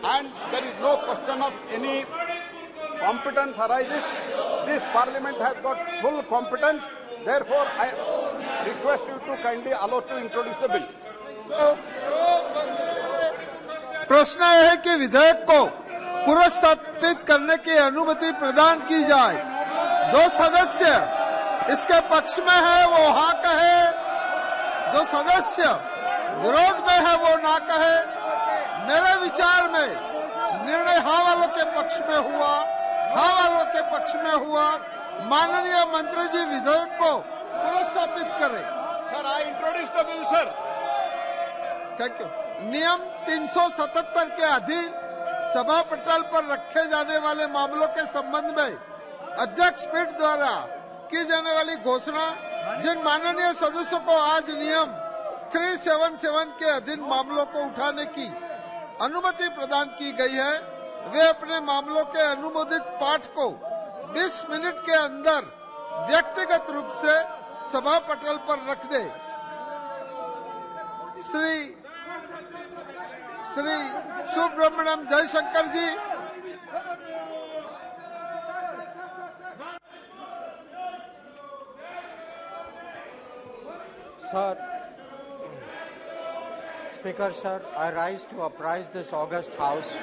and there is no question of any competence arises. This Parliament has got full competence. Therefore, I request you to kindly allow to introduce the bill. प्रश्न है कि विधेयक को पुरस्कृत करने की अनुमति प्रदान की जाए। जो सदस्य इसके पक्ष में है वो हाँ कहे, जो सदस्य विरोध में है वो ना कहे। मेरे विचार में निर्णय हाँ वालों के पक्ष में हुआ, हाँ वालों के पक्ष में हुआ। माननीय मंत्री जी विधेयक को पुरस्कृत करें। Sir, I introduce the bill, sir. Thank you. नियम 377 के अधीन सभा पटल पर रखे जाने वाले मामलों के संबंध में अध्यक्ष पीठ द्वारा की जाने वाली घोषणा, जिन माननीय सदस्यों को आज नियम 377 के अधीन मामलों को उठाने की अनुमति प्रदान की गई है, वे अपने मामलों के अनुमोदित पाठ को 20 मिनट के अंदर व्यक्तिगत रूप से सभा पटल पर रख दे। श्री सुब्रमण्यम जयशंकर जी। Sir, Speaker, sir, I rise to apprise this august House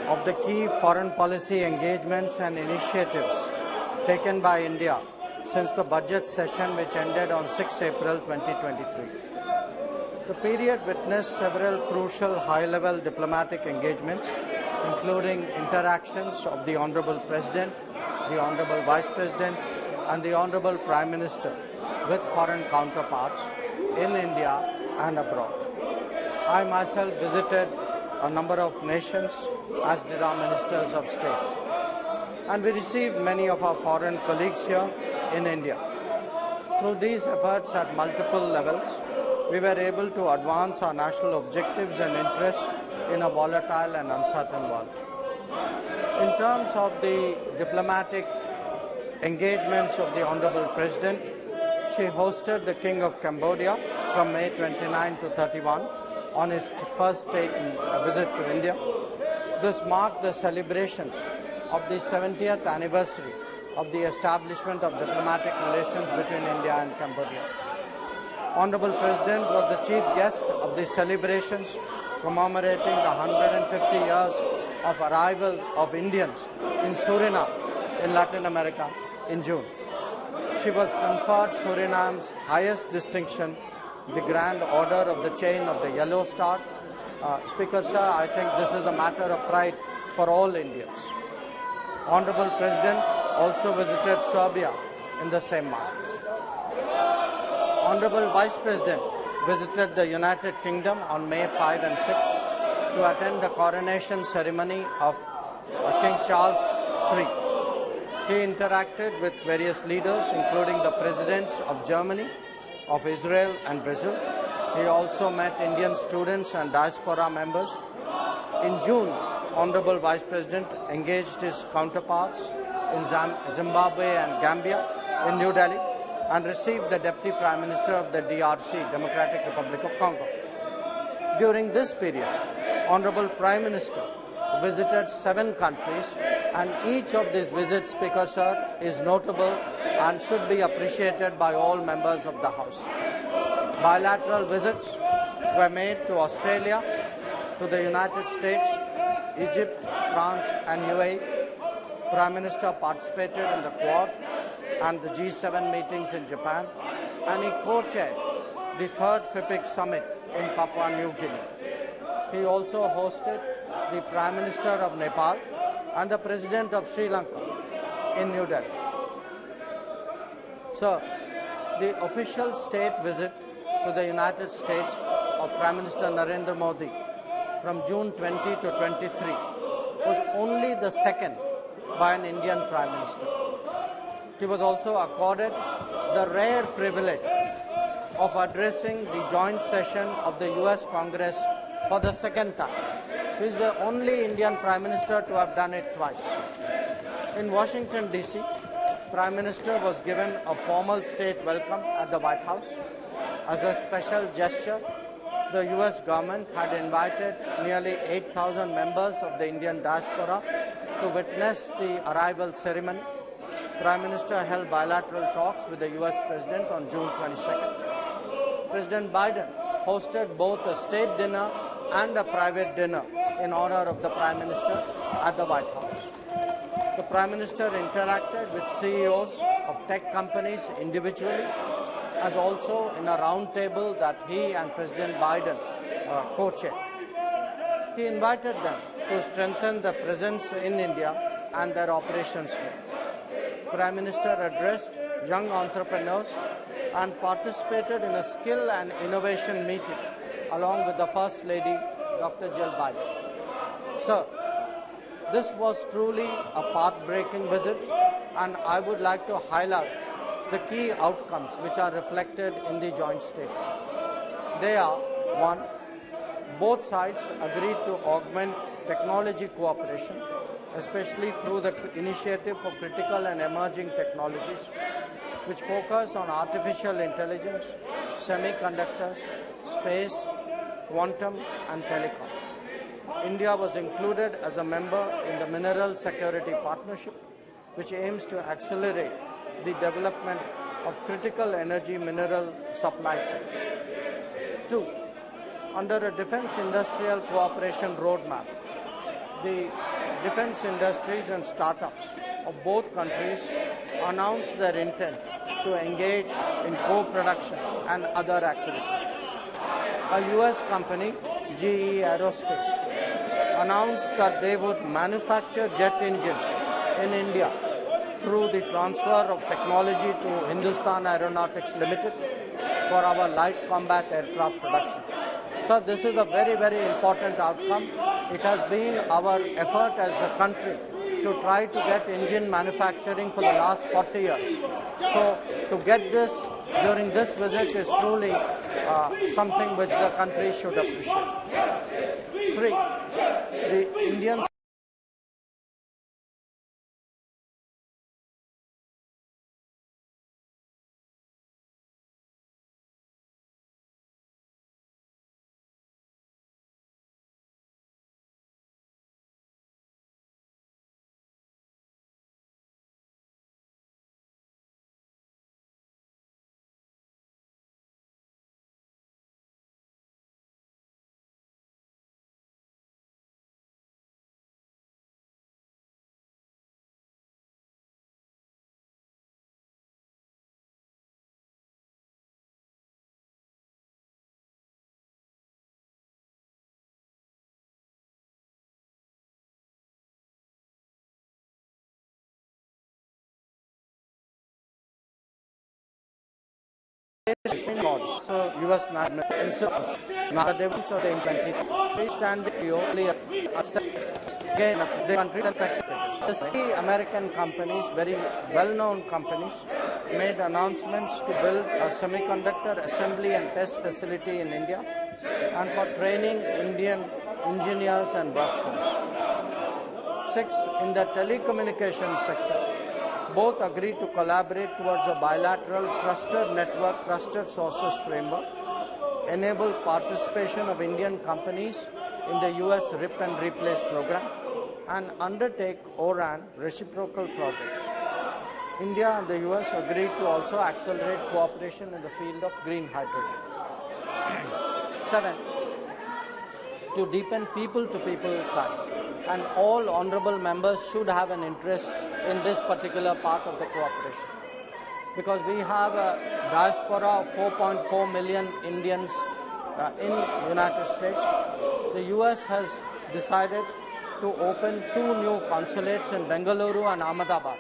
of the key foreign policy engagements and initiatives taken by India since the budget session which ended on 6 April 2023. The period witnessed several crucial high-level diplomatic engagements, including interactions of the Honourable President, the Honourable Vice President and the Honourable Prime Minister with foreign counterparts in India and abroad. I myself visited a number of nations, as did our ministers of state, and we received many of our foreign colleagues here in India. Through these efforts at multiple levels, we were able to advance our national objectives and interests in a volatile and uncertain world. In terms of the diplomatic engagements of the Honourable President, she hosted the King of Cambodia from May 29 to 31 on his first state visit to India. This marked the celebrations of the 70th anniversary of the establishment of diplomatic relations between India and Cambodia. Honourable President was the chief guest of the celebrations commemorating the 150 years of arrival of Indians in Suriname in Latin America in June. She was conferred Suriname's highest distinction, the Grand Order of the Chain of the Yellow Star. Speaker, sir, I think this is a matter of pride for all Indians. Honourable President also visited Serbia in the same month. Honourable Vice President visited the United Kingdom on May 5 and 6 to attend the coronation ceremony of King Charles III. He interacted with various leaders, including the presidents of Germany, of Israel and Brazil. He also met Indian students and diaspora members. In June, Honourable Vice President engaged his counterparts in Zimbabwe and Gambia in New Delhi and received the Deputy Prime Minister of the DRC, Democratic Republic of Congo. During this period, Honourable Prime Minister visited 7 countries, and each of these visits, Speaker, sir, is notable and should be appreciated by all members of the House. Bilateral visits were made to Australia, to the United States, Egypt, France and UAE. Prime Minister participated in the Quad and the G7 meetings in Japan, and he co-chaired the 3rd FIPIC Summit in Papua New Guinea. He also hosted the Prime Minister of Nepal and the President of Sri Lanka in New Delhi. So, the official state visit to the United States of Prime Minister Narendra Modi from June 20 to 23 was only the second by an Indian Prime Minister. He was also accorded the rare privilege of addressing the joint session of the US Congress for the second time. He is the only Indian Prime Minister to have done it twice. In Washington, D.C., Prime Minister was given a formal state welcome at the White House. As a special gesture, the US government had invited nearly 8,000 members of the Indian diaspora to witness the arrival ceremony. Prime Minister held bilateral talks with the US President on June 22nd. President Biden hosted both a state dinner and a private dinner in honor of the Prime Minister at the White House. The Prime Minister interacted with CEOs of tech companies individually, as also in a round table that he and President Biden co-chaired. He invited them to strengthen the presence in India and their operations here. Prime Minister addressed young entrepreneurs and participated in a skill and innovation meeting along with the First Lady, Dr. Jill Biden. Sir, this was truly a path-breaking visit, and I would like to highlight the key outcomes which are reflected in the joint statement. They are: 1. Both sides agreed to augment technology cooperation, especially through the initiative for critical and emerging technologies, which focus on artificial intelligence, semiconductors, space, quantum, and telecom. India was included as a member in the Mineral Security Partnership, which aims to accelerate the development of critical energy mineral supply chains. 2. Under a defense industrial cooperation roadmap, the defense industries and startups of both countries announced their intent to engage in co-production and other activities. A US company, GE Aerospace, announced that they would manufacture jet engines in India through the transfer of technology to Hindustan Aeronautics Limited for our light combat aircraft production. So this is a very, very important outcome. It has been our effort as a country to try to get engine manufacturing for the last 40 years. So to get this during this visit is truly something which the country should appreciate. 3. The Indian US again the country the American companies, very well-known companies, made announcements to build a semiconductor assembly and test facility in India and for training Indian engineers and workforce. 6. In the telecommunications sector, both agreed to collaborate towards a bilateral trusted network, trusted sources framework, enable participation of Indian companies in the US RIP and Replace program, and undertake ORAN reciprocal projects. India and the US agreed to also accelerate cooperation in the field of green hydrogen. 7. To deepen people-to-people ties, and all honorable members should have an interest in this particular part of the cooperation. Because we have a diaspora of 4.4 million Indians in the United States. The US has decided to open 2 new consulates in Bengaluru and Ahmedabad.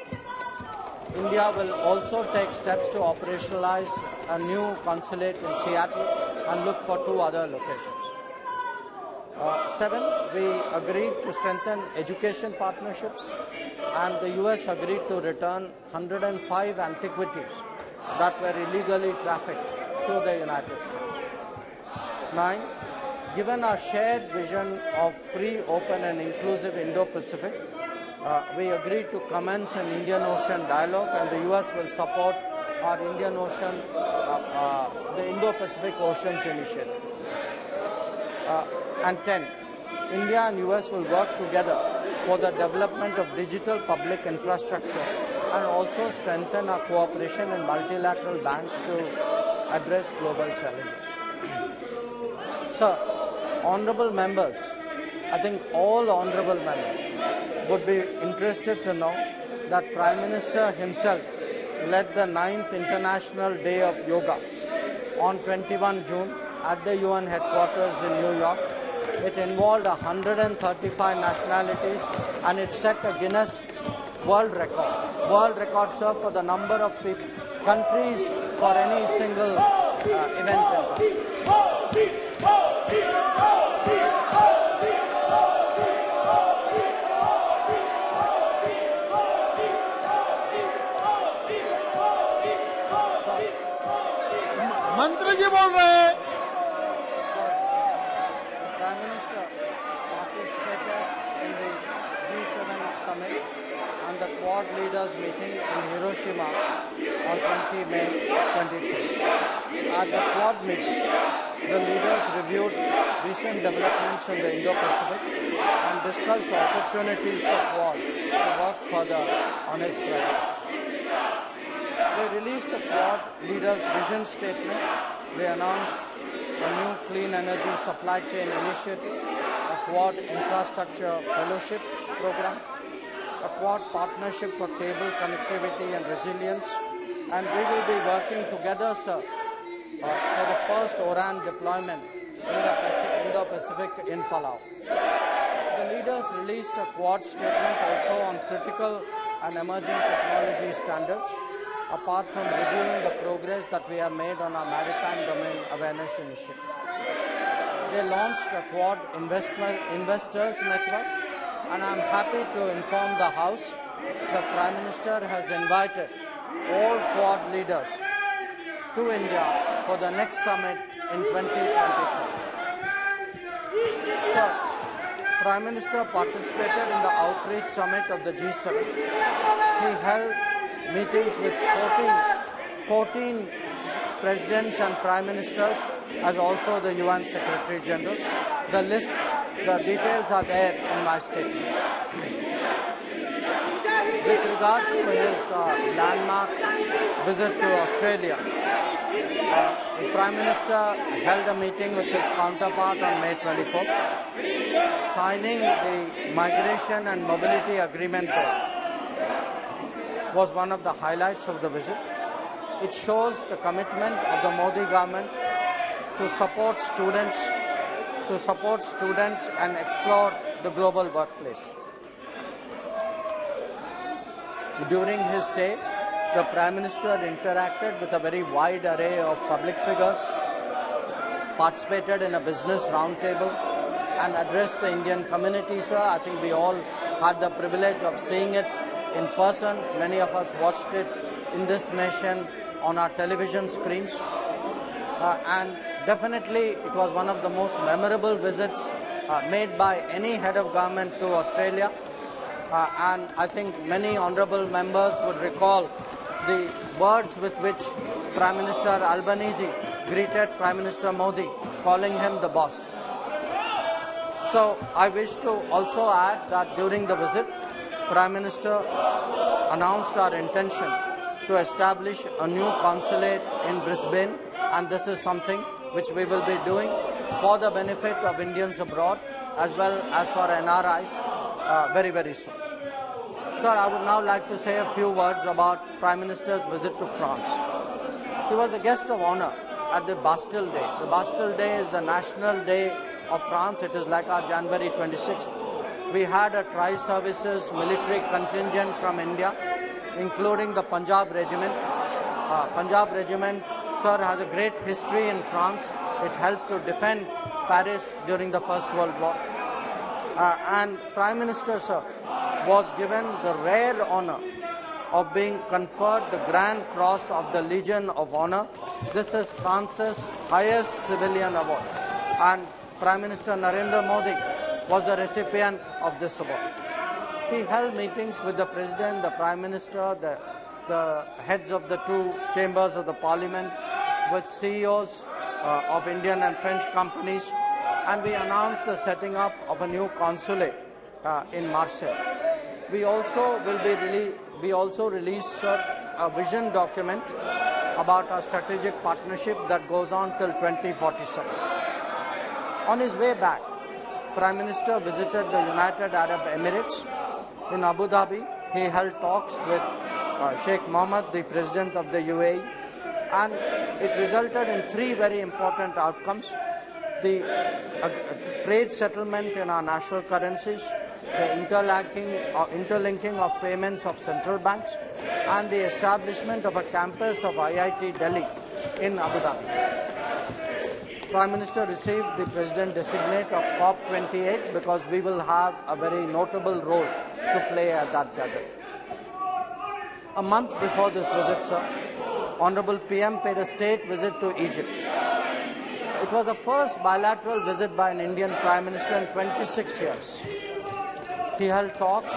India will also take steps to operationalize a new consulate in Seattle and look for 2 other locations. 7, we agreed to strengthen education partnerships, and the US agreed to return 105 antiquities that were illegally trafficked to the United States. 9, given our shared vision of free, open and inclusive Indo-Pacific, we agreed to commence an Indian Ocean dialogue, and the US will support our Indian Ocean, the Indo-Pacific Oceans Initiative. And 10, India and US will work together for the development of digital public infrastructure and also strengthen our cooperation in multilateral banks to address global challenges. So, honorable members, I think all honorable members would be interested to know that Prime Minister himself led the 9th International Day of Yoga on 21 June at the UN headquarters in New York. It involved 135 nationalities and it set a Guinness World Record. World record, sir, for the number of countries for any single event. मंत्री जी बोल रहे हैं। Prime Minister participated in the G7 summit and the Quad leaders meeting in Hiroshima on 20 May 2023. At the Quad meeting, the leaders reviewed recent developments in the Indo-Pacific and discussed opportunities for Quad to work further on its priorities. They released a Quad leaders' vision statement. They announced a new clean energy supply chain initiative, a Quad infrastructure fellowship program, a Quad partnership for cable connectivity and resilience, and we will be working together, sir, for the first ORAN deployment in the Indo-Pacific in Palau. The leaders released a Quad statement also on critical and emerging technology standards, apart from reviewing the progress that we have made on our maritime domain awareness initiative. They launched a Quad investors network, and I am happy to inform the House that Prime Minister has invited all Quad leaders to India for the next summit in 2024. So, Prime Minister participated in the outreach summit of the G7. He held meetings with 14 presidents and prime ministers, as also the UN Secretary General. The details are there in my statement. With regard to his landmark visit to Australia, the Prime Minister held a meeting with his counterpart on May 24th, signing the Migration and Mobility Agreement there was one of the highlights of the visit. It shows the commitment of the Modi government to support students and explore the global workplace. During his stay, the Prime Minister interacted with a very wide array of public figures, participated in a business roundtable, and addressed the Indian community, sir. I think we all had the privilege of seeing it in person. Many of us watched it in this nation on our television screens. And definitely it was one of the most memorable visits made by any head of government to Australia. And I think many honourable members would recall the words with which Prime Minister Albanese greeted Prime Minister Modi, calling him the boss. So I wish to also add that during the visit, Prime Minister announced our intention to establish a new consulate in Brisbane, and this is something which we will be doing for the benefit of Indians abroad as well as for NRIs very, very soon. Sir, I would now like to say a few words about Prime Minister's visit to France. He was a guest of honor at the Bastille Day. The Bastille Day is the national day of France. It is like our January 26th. We had a tri-services military contingent from India, including the Punjab Regiment. Punjab Regiment, sir, has a great history in France. It helped to defend Paris during the First World War. And Prime Minister, sir, was given the rare honor of being conferred the Grand Cross of the Legion of Honor. This is France's highest civilian award. And Prime Minister Narendra Modi was the recipient of this award. He held meetings with the President, the Prime Minister, the heads of the two chambers of the Parliament, with CEOs of Indian and French companies, and we announced the setting up of a new consulate in Marseille. We also released a vision document about our strategic partnership that goes on till 2047. On his way back, Prime Minister visited the United Arab Emirates. In Abu Dhabi, he held talks with Sheikh Mohammed, the President of the UAE, and it resulted in three very important outcomes: the trade settlement in our national currencies, the interlinking of payments of central banks, and the establishment of a campus of IIT Delhi in Abu Dhabi. Prime Minister received the President-designate of COP28 because we will have a very notable role to play at that gathering. A month before this visit, sir, Honorable PM paid a state visit to Egypt. It was the first bilateral visit by an Indian Prime Minister in 26 years. He held talks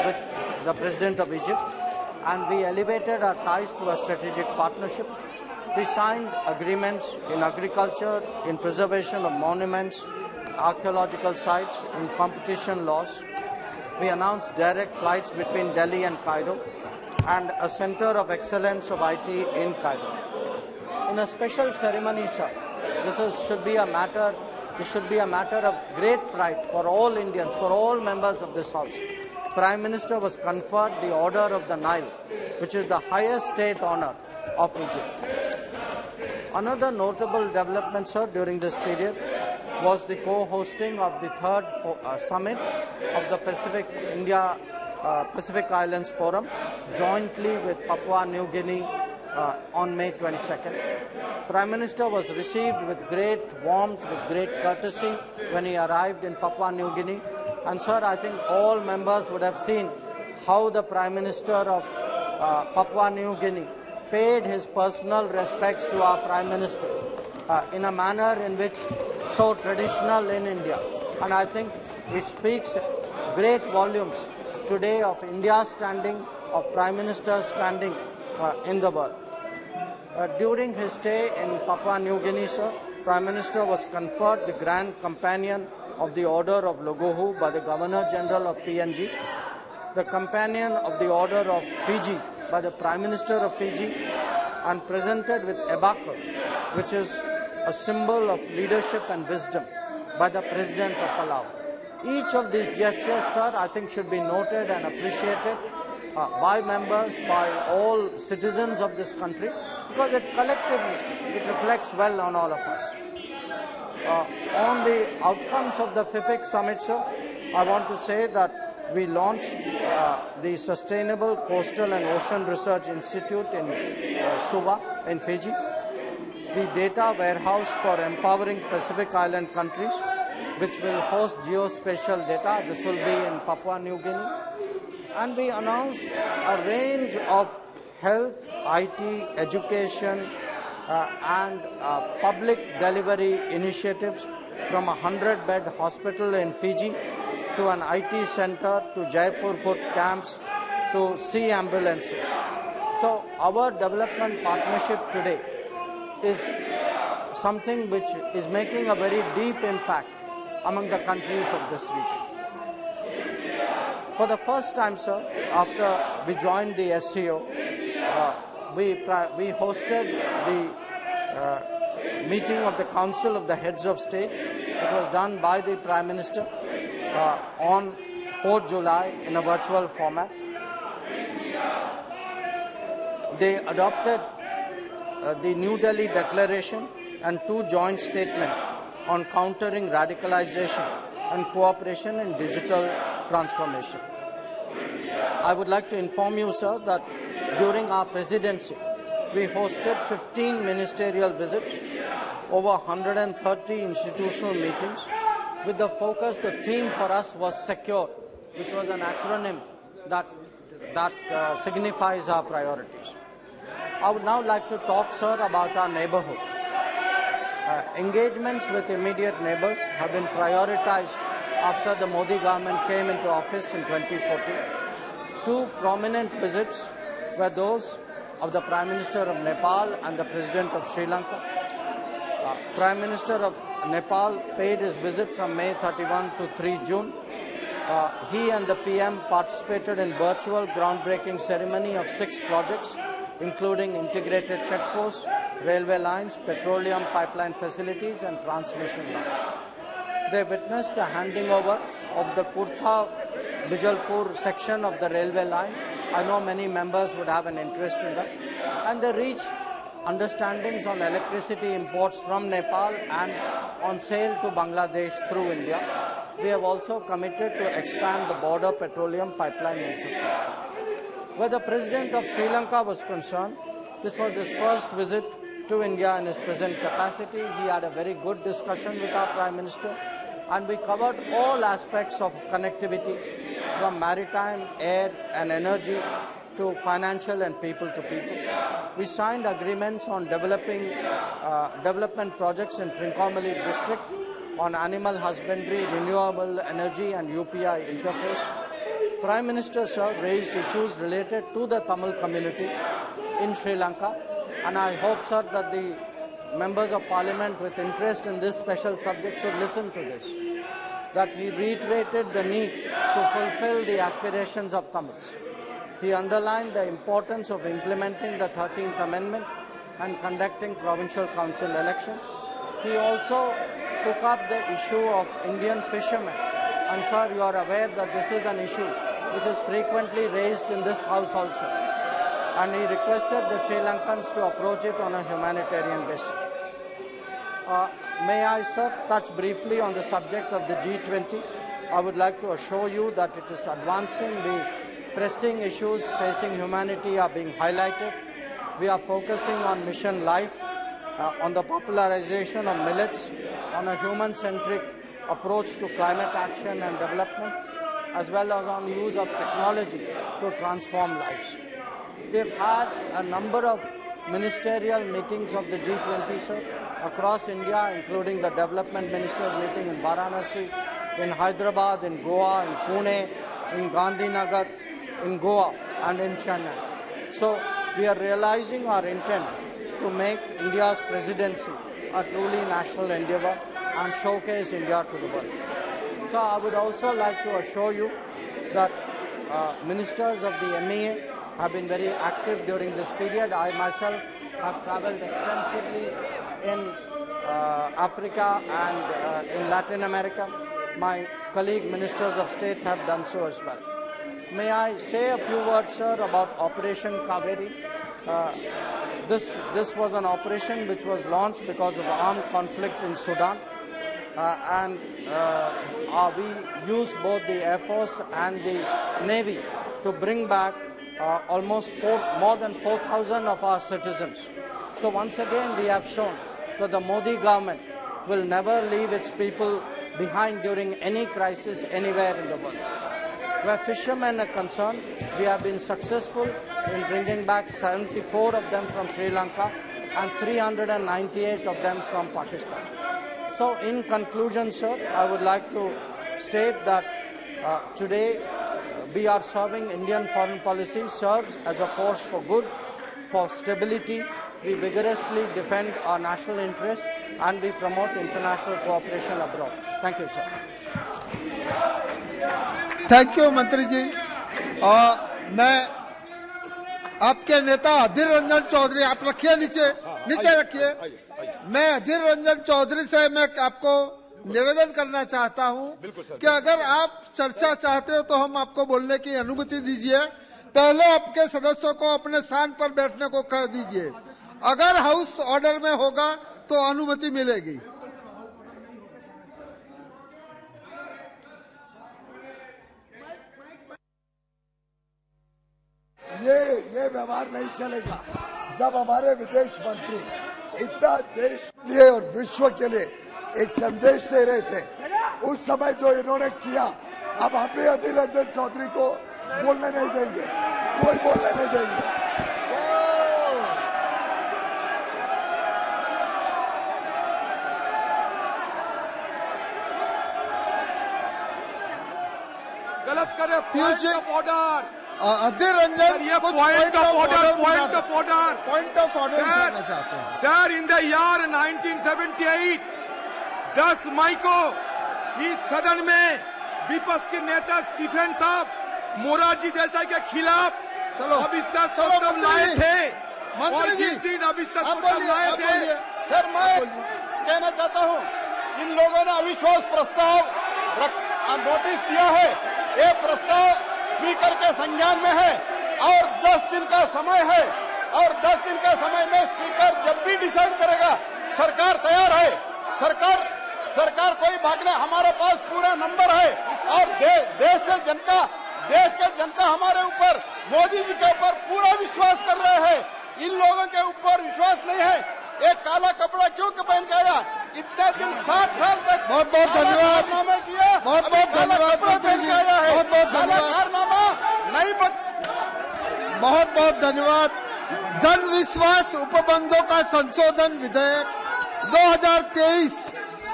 with the President of Egypt, and we elevated our ties to a strategic partnership. We signed agreements in agriculture, in preservation of monuments, archaeological sites, in competition laws. We announced direct flights between Delhi and Cairo, and a center of excellence of IT in Cairo. In a special ceremony, sir, this should be a matter of great pride for all Indians, for all members of this House. Prime Minister was conferred the Order of the Nile, which is the highest state honor of Egypt. Another notable development, sir, during this period was the co-hosting of the third summit of the Pacific Islands Forum, jointly with Papua New Guinea on May 22nd. Prime Minister was received with great warmth, with great courtesy when he arrived in Papua New Guinea. And sir, I think all members would have seen how the Prime Minister of Papua New Guinea paid his personal respects to our Prime Minister in a manner in which so traditional in India. And I think it speaks great volumes today of India's standing, of Prime Minister's standing in the world. During his stay in Papua New Guinea, sir, Prime Minister was conferred the Grand Companion of the Order of Logohu by the Governor General of PNG, the Companion of the Order of Fiji by the Prime Minister of Fiji, and presented with Ebaka, which is a symbol of leadership and wisdom, by the President of Palau. Each of these gestures, sir, I think should be noted and appreciated by members, by all citizens of this country, because it collectively, it reflects well on all of us. On the outcomes of the FIPIC Summit, sir, I want to say that we launched the Sustainable Coastal and Ocean Research Institute in Suva, in Fiji, the Data Warehouse for Empowering Pacific Island Countries, which will host geospatial data. This will be in Papua New Guinea. And we announced a range of health, IT, education, and public delivery initiatives, from a 100-bed hospital in Fiji to an IT center, to Jaipur foot camps, to sea ambulances. So our development partnership today is something which is making a very deep impact among the countries of this region. For the first time, sir, after we joined the SCO, we hosted the meeting of the Council of the Heads of State. It was done by the Prime Minister on 4th July in a virtual format. They adopted the New Delhi Declaration and 2 joint statements on countering radicalization and cooperation in digital transformation. I would like to inform you, sir, that during our presidency, we hosted 15 ministerial visits, over 130 institutional meetings. With the focus, the theme for us was secure, which was an acronym that signifies our priorities. I would now like to talk, sir, about our neighborhood. Engagements with immediate neighbors have been prioritized after the Modi government came into office in 2014. 2 prominent visits were those of the Prime Minister of Nepal and the President of Sri Lanka. Prime Minister of Nepal paid his visit from May 31 to 3 June. He and the PM participated in virtual groundbreaking ceremony of 6 projects, including integrated checkposts, railway lines, petroleum pipeline facilities, and transmission lines. They witnessed the handing over of the Kurtha-Bijalpur section of the railway line. I know many members would have an interest in that. And they reached understandings on electricity imports from Nepal and on sale to Bangladesh through India. We have also committed to expand the border petroleum pipeline infrastructure. Where the President of Sri Lanka was concerned, this was his first visit to India in his present capacity. He had a very good discussion with our Prime Minister, and we covered all aspects of connectivity from maritime, air and energy to financial and people-to-people. We signed agreements on development projects in Trincomalee district on animal husbandry, renewable energy and UPI interface. Prime Minister, sir, raised issues related to the Tamil community in Sri Lanka, and I hope, sir, that the members of Parliament with interest in this special subject should listen to this. That he reiterated the need to fulfill the aspirations of Tamils. He underlined the importance of implementing the 13th Amendment and conducting provincial council elections. He also took up the issue of Indian fishermen. And sir, you are aware that this is an issue which is frequently raised in this house also. And he requested the Sri Lankans to approach it on a humanitarian basis. May I, sir, touch briefly on the subject of the G20? I would like to assure you that it is advancing. The pressing issues facing humanity are being highlighted. We are focusing on Mission Life, on the popularization of millets, on a human-centric approach to climate action and development, as well as on use of technology to transform lives. We have had a number of ministerial meetings of the G20, sir, across India, including the development ministers meeting in Varanasi, in Hyderabad, in Goa, in Pune, in Gandhinagar, in Goa and in Chennai. So we are realizing our intent to make India's presidency a truly national endeavor and showcase India to the world. So I would also like to assure you that ministers of the MEA have been very active during this period. I myself have travelled extensively in Africa and in Latin America. My colleague ministers of state have done so as well. May I say a few words, sir, about Operation Kaveri? This was an operation which was launched because of armed conflict in Sudan. We used both the Air Force and the Navy to bring back almost more than 4,000 of our citizens. So once again we have shown that the Modi government will never leave its people behind during any crisis anywhere in the world. Where fishermen are concerned, we have been successful in bringing back 74 of them from Sri Lanka and 398 of them from Pakistan. So in conclusion, sir, I would like to state that today we are serving Indian foreign policy serves as a force for good, for stability. We vigorously defend our national interests and we promote international cooperation abroad. Thank you, sir. Thank you मंत्री जी। मैं आपके नेता अधीर रंजन चौधरी, आप रखिए नीचे रखिए। मैं अधीर रंजन चौधरी से मैं आपको निवेदन करना चाहता हूं कि अगर आप चर्चा चाहते हो तो हम आपको बोलने की अनुमति दीजिए। पहले आपके सदस्यों को अपने स्थान पर बैठने को कह दीजिए। अगर हाउस ऑर्डर में होगा तो अनुमति मिलेगी। ये व्यवहार नहीं चलेगा। जब हमारे विदेश मंत्री इतना देश के लिए और विश्व के लिए एक संदेश दे रहे थे, उस समय जो इन्होंने किया, अब हम भी अधीर रंजन चौधरी को बोलने नहीं देंगे, कोई बोलने नहीं देंगे। गलत करे point of order. Adhir Ranjan ये पॉइंट ऑफ ऑर्डर करना चाहते हैं। Sir, in the year 1978, 10 मई को इस सदन में विपक्ष के नेता स्टीफन साहब मोरारजी देसाई के खिलाफ अविश्वास प्रस्ताव लाए थे और जिस दिन अविश्वास प्रस्ताव लाए थे, सर मैं कहना चाहता हूं, इन लोगों ने अविश्वास प्रस्ताव नोटिस दिया है। ये प्रस्ताव स्पीकर के संज्ञान में है और 10 दिन का समय है और 10 दिन के समय में स्पीकर जब भी डिसाइड करेगा, सरकार तैयार है। सरकार कोई भागने, हमारे पास पूरा नंबर है और देश के जनता हमारे ऊपर, मोदी जी के ऊपर पूरा विश्वास कर रहे हैं। इन लोगों के ऊपर विश्वास नहीं है। एक काला कपड़ा क्यों पहन के आया? इतने दिन 60 साल तक बहुत बहुत धन्यवाद किया, बहुत बहुत धन्यवाद पहन के आया है, बहुत बहुत कारनामा नहीं बहुत बहुत धन्यवाद। जन विश्वास उपबंधों का संशोधन विधेयक 2023,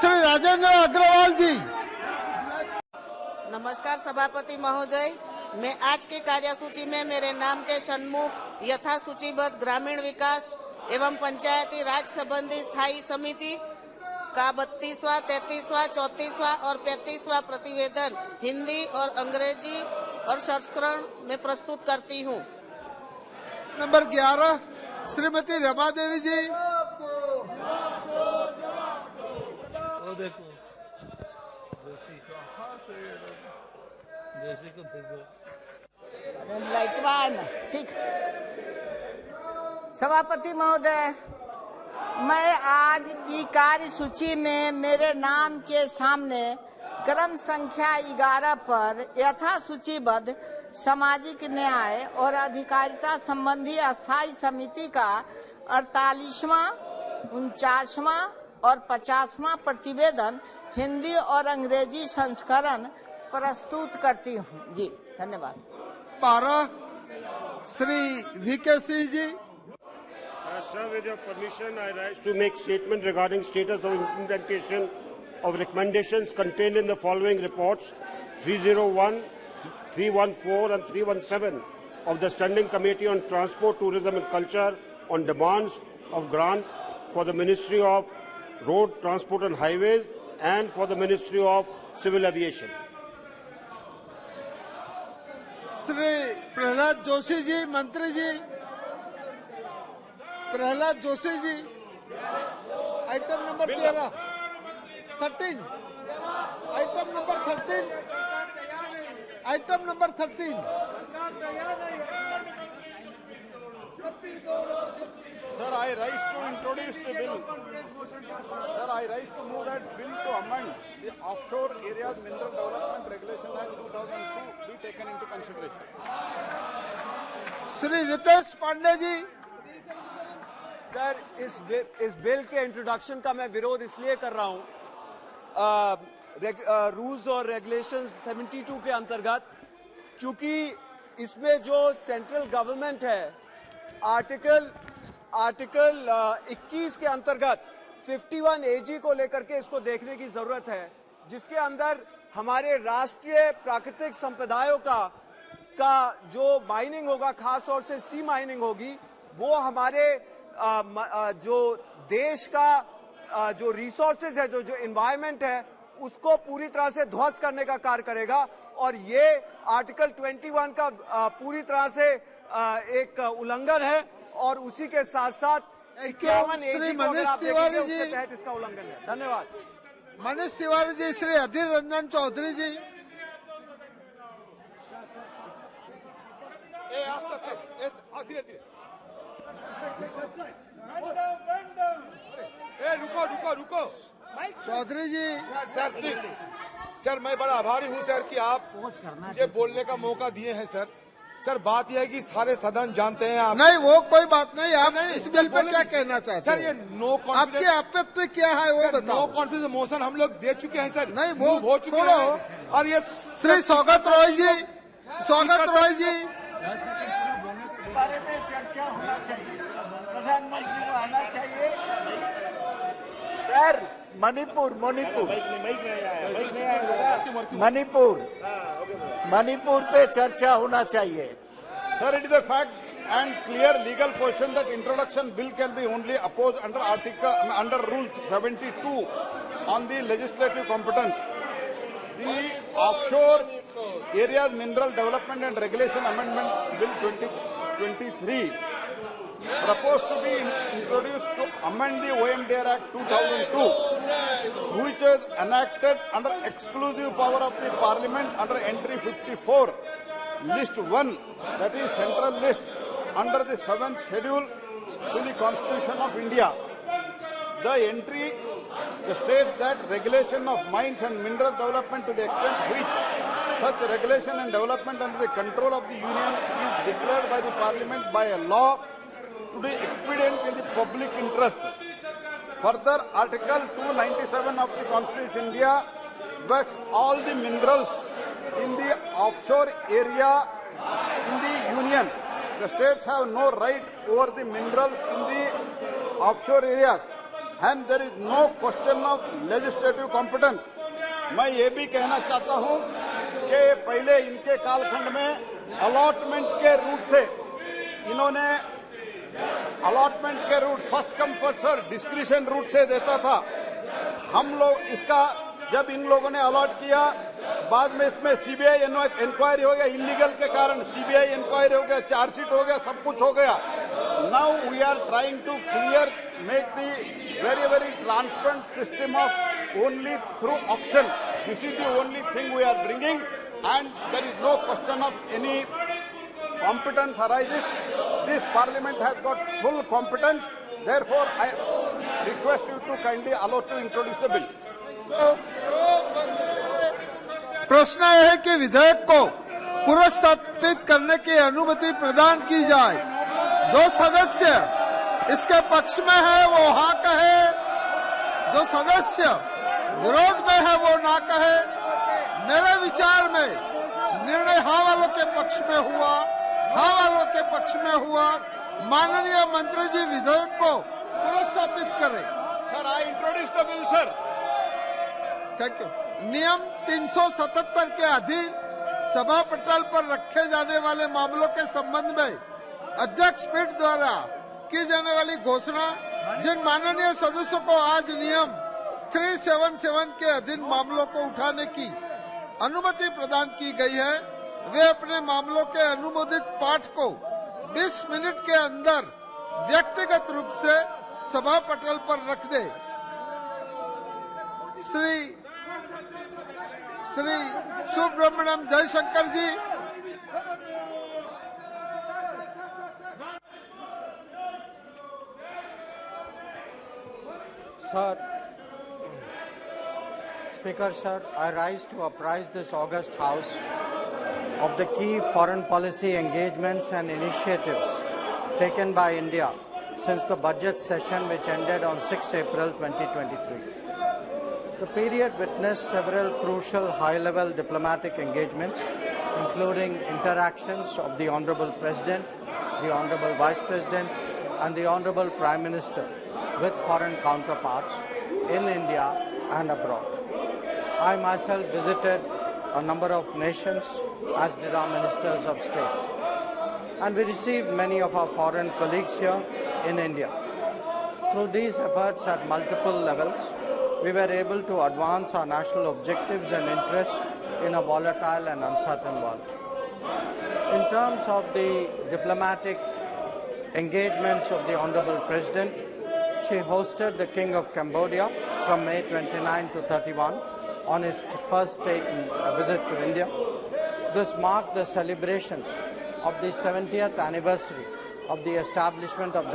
श्री राजेंद्र अग्रवाल जी। नमस्कार सभापति महोदय, मैं आज की कार्यसूची में मेरे नाम के सन्मुख यथा सूचीबद्ध ग्रामीण विकास एवं पंचायती राज संबंधी स्थायी समिति का 32वां, 33वां, 34वां और 35वां प्रतिवेदन हिंदी और अंग्रेजी और संस्करण में प्रस्तुत करती हूँ। नंबर 11 श्रीमती रमा देवी जी। ठीक। सभापति महोदय, मैं आज की कार्यसूची में मेरे नाम के सामने क्रम संख्या 11 पर यथा सूचीबद्ध सामाजिक न्याय और अधिकारिता संबंधी अस्थायी समिति का 48वां, 49वां और 50वां प्रतिवेदन हिंदी और अंग्रेजी संस्करण प्रस्तुत करती हूँ जी। धन्यवाद। 12 Shri VK Singh ji. Sir, with your permission, I rise to make statement regarding status of implementation of recommendations contained in the following reports 301, 314 and 317 of the Standing Committee on Transport, Tourism and Culture on demands of grant for the Ministry of Road, Transport and Highways and for the Ministry of Civil Aviation. Shri Prahlad Joshi ji, मंत्री ji. Prahlad Joshi ji, item number 13, item number 13, item number 13। Sir, I rise to introduce the bill. Sir, I rise to move that bill to amend the Offshore Areas Mineral Development Regulation Act 2002 be taken into consideration. Shri Ritesh Pandey ji. Sir, इस bill के introduction का मैं विरोध इसलिए कर रहा हूं, rules और रेगुलेशन 72 के अंतर्गत, क्योंकि इसमें जो सेंट्रल गवर्नमेंट है आर्टिकल 21 के अंतर्गत 51 AG को लेकर के इसको देखने की जरूरत है, जिसके अंदर हमारे राष्ट्रीय प्राकृतिक संपदाओं का जो माइनिंग होगा, खास तौर से सी माइनिंग होगी, वो हमारे जो देश का जो रिसोर्सेज है, जो एनवायरनमेंट है, उसको पूरी तरह से ध्वस्त करने का कार्य करेगा। और ये आर्टिकल 21 का पूरी तरह से एक उल्लंघन है और उसी के साथ साथ 51 श्री मनीष तिवारी जी उसके तहत इसका उल्लंघन है। धन्यवाद। मनीष तिवारी जी। श्री अधीर रंजन चौधरी जी। रुको चौधरी जी। सर प्लीज, सर मैं बड़ा आभारी हूं सर कि आप मुझे बोलने का मौका दिए हैं सर। सर बात यह है कि सारे सदन जानते हैं आप। नहीं, वो कोई बात नहीं। आप इस बिल पर क्या कहना चाहते हैं? सर ये नो कॉन्फिडेंस, आपकी आपत्ति क्या है वो बताओ। नो कॉन्फिडेंस मोशन हम लोग दे चुके हैं सर। नहीं, वो हो चुके हैं। और ये श्री स्वागत रॉय जी। स्वागत रॉय जी। बारे में चर्चा होना चाहिए, प्रधानमंत्री को आना चाहिए। सर मणिपुर पे चर्चा होना चाहिए। Sir, it is a fact and clear legal position that introduction bill can be only opposed under rule 72 on the legislative competence. The Offshore Areas Mineral Development and Regulation Amendment Bill 2023 proposed to be introduced to amend the OMDR Act 2002, which was enacted under exclusive power of the Parliament under entry 54, list 1, that is central list, under the 7th schedule to the Constitution of India. The entry states that regulation of mines and mineral development, to the extent which such regulation and development under the control of the Union is declared by the Parliament by a law to be expedient in the public interest. Further, Article 297 of the Constitution of India vests all the minerals in the offshore area in the Union. The states have no right over the minerals in the offshore areas, and there is no question of legislative competence. मैं ये भी कहना चाहता हूं कि पहले इनके कालखंड में अलॉटमेंट के रूट से इन्होंने अलॉटमेंट के route first come first serve discretion route से देता था। हम लोग इसका जब इन लोगों ने अलॉट किया, बाद में इसमें सीबीआई इंक्वायरी हो गया, इलीगल के कारण सीबीआई इंक्वायरी हो गया, चार्जशीट हो गया, सब कुछ हो गया। Now we are trying to clear make the very transparent system of only through auction. This is the only thing we are bringing, and there is no question of any competence arises. This Parliament has got full competence. Therefore, I request you to kindly allow to introduce the bill. प्रश्न है कि विधेयक को पुरस्कृत करने की अनुमति प्रदान की जाए। जो सदस्य इसके पक्ष में है वो हाँ कहे, जो सदस्य विरोध में है वो ना कहे। मेरे विचार में निर्णय हाँ वालों के पक्ष में हुआ, हाँ वालों के पक्ष में हुआ। माननीय मंत्री जी विधेयक को पुरस्कृत करें। Sir, I introduce the bill, sir. Thank you. नियम 377 के अधीन सभा पटल पर रखे जाने वाले मामलों के संबंध में अध्यक्ष पीठ द्वारा की जाने वाली घोषणा, जिन माननीय सदस्यों को आज नियम 377 के अधीन मामलों को उठाने की अनुमति प्रदान की गई है, वे अपने मामलों के अनुमोदित पाठ को 20 मिनट के अंदर व्यक्तिगत रूप से सभा पटल पर रख दे। श्री सुब्रमण्यम जयशंकर जी। Sir, Speaker, sir, I rise to apprise this august House of the key foreign policy engagements and initiatives taken by India since the budget session which ended on 6 April 2023. The period witnessed several crucial high-level diplomatic engagements, including interactions of the Honorable President, the Honorable Vice President, and the Honorable Prime Minister with foreign counterparts in India and abroad. I myself visited a number of nations, as did our ministers of state, and we received many of our foreign colleagues here in India. Through these efforts at multiple levels, we were able to advance our national objectives and interests in a volatile and uncertain world. In terms of the diplomatic engagements of the Honorable President, she hosted the King of Cambodia from May 29 to 31 on his first state visit to India. This marked the celebrations of the 70th anniversary of the establishment of the